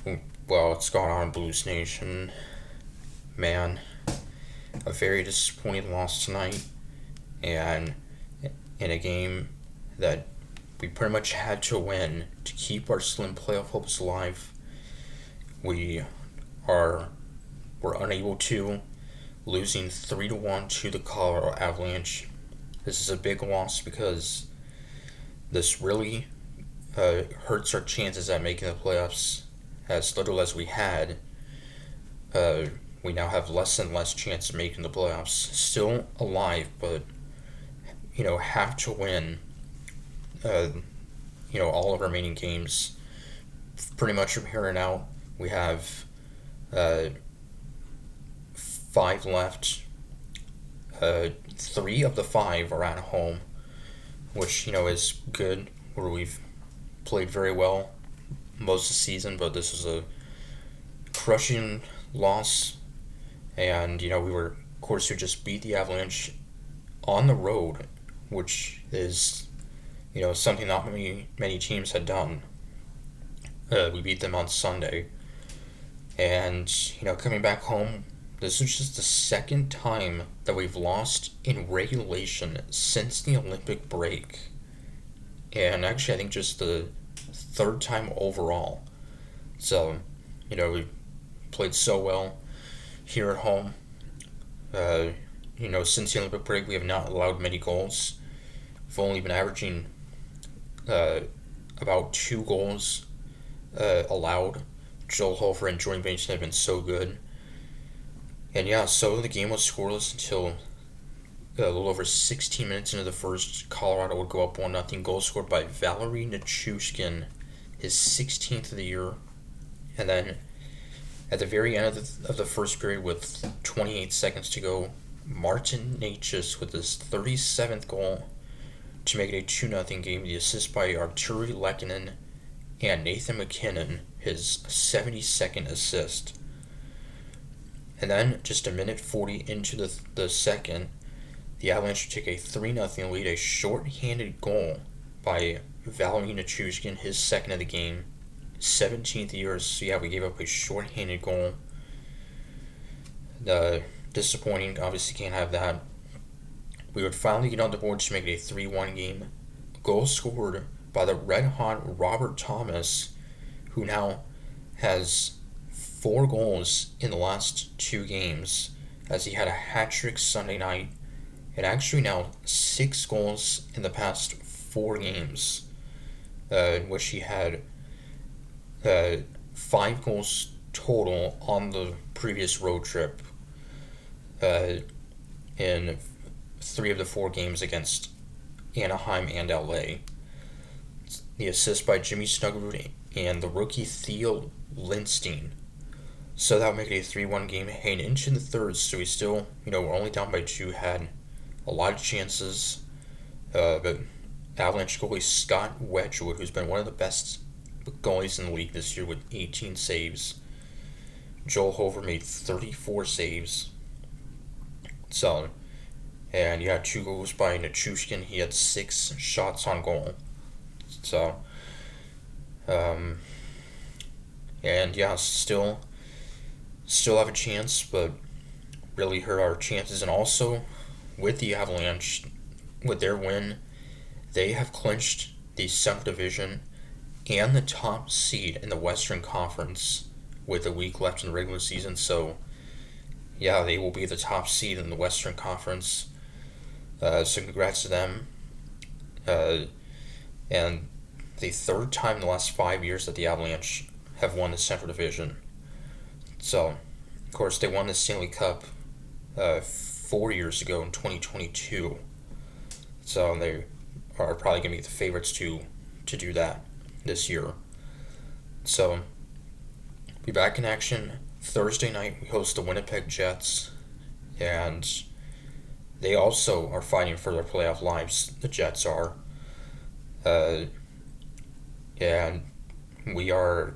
Well, what's going on, Blues Nation? Man, a very disappointing loss tonight, and in a game that we pretty much had to win to keep our slim playoff hopes alive. We are were unable to, losing 3-1 to the Colorado Avalanche. This is a big loss because this really hurts our chances at making the playoffs. As little as we had, uh, we now have less and less chance of making the playoffs. Still alive, but have to win. Uh, all of our remaining games. Pretty much from here on out, we have uh, 5 left. 3 of the 5 are at home, which is good. Where we've played very well most of the season, but this was a crushing loss. And we were, of course, we just beat the Avalanche on the road, which is something not many teams had done. We beat them on Sunday, and coming back home, this is just the second time that we've lost in regulation since the Olympic break, and actually I think just the third time overall. So we played so well here at home. Uh, since the Olympic break, we have not allowed many goals. We've only been averaging uh, about 2 goals allowed. Joel Hofer and Jordan Bainson have been so good. And yeah, so the game was scoreless until a little over 16 minutes into the first. Colorado would go up 1-0. Goal scored by Valery Nichushkin, his 16th of the year. And then at the very end of the first period, with 28 seconds to go, Martin Necas with his 37th goal to make it a 2-0 game. The assist by Arturi Lehkonen and Nathan McKinnon, his 72nd assist. And then, just a minute 40 into the second, the Avalanche would take a 3-0 lead, a short-handed goal by Valery Nichushkin, his second of the game, 17th year. So yeah, we gave up a short-handed goal. Disappointing, obviously can't have that. We would finally get on the board to make it a 3-1 game. Goal scored by the red-hot Robert Thomas, who now has 4 goals in the last 2 games, as he had a hat-trick Sunday night, and actually now 6 goals in the past 4 games, in which he had 5 goals total on the previous road trip, in 3 of the 4 games against Anaheim and LA. The assist by Jimmy Snuggerud and the rookie Theo Lindstein. So that would make it a 3-1 game heading into the third. So we still, we're only down by 2, had a lot of chances. But Avalanche goalie Scott Wedgwood, who's been one of the best goalies in the league this year with 18 saves. Joel Hofer made 34 saves. Solid. And you had 2 goals by Nichushkin. He had 6 shots on goal. So, and yeah, still have a chance, but really hurt our chances. And also, with the Avalanche, with their win, they have clinched the Central Division and the top seed in the Western Conference with a week left in the regular season. So, yeah, they will be the top seed in the Western Conference. So congrats to them. And the third time in the last 5 years that the Avalanche have won the Central Division. So, of course, they won the Stanley Cup 4 years ago in 2022. So they are probably going to be the favorites to do that this year. So, be back in action Thursday night. We host the Winnipeg Jets, and they also are fighting for their playoff lives. The Jets are. And we are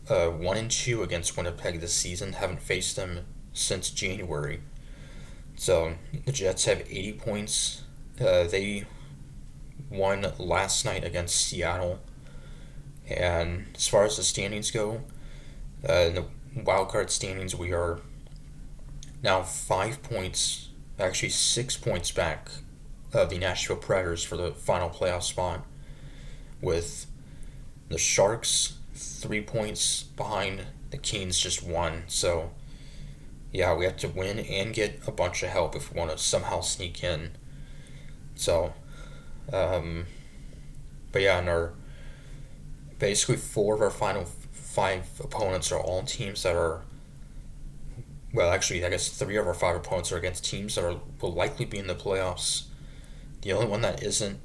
1-2 against Winnipeg this season. Haven't faced them since January. So the Jets have 80 points. They won last night against Seattle. And as far as the standings go, in the wildcard standings, we are now 5 points, actually 6 points back of the Nashville Predators for the final playoff spot, with the Sharks 3 points behind, the Kings just one. So, yeah, we have to win and get a bunch of help if we want to somehow sneak in. So, um, but yeah, in our basically four of our final five opponents are all teams that are, well, actually, I guess three of our five opponents are against teams that will likely be in the playoffs. The only one that isn't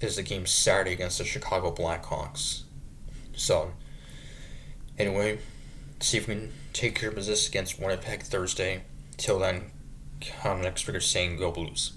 is the game Saturday against the Chicago Blackhawks. So, anyway, see if we can take care of business against Winnipeg Thursday. Till then, I'm next figure saying go Blues.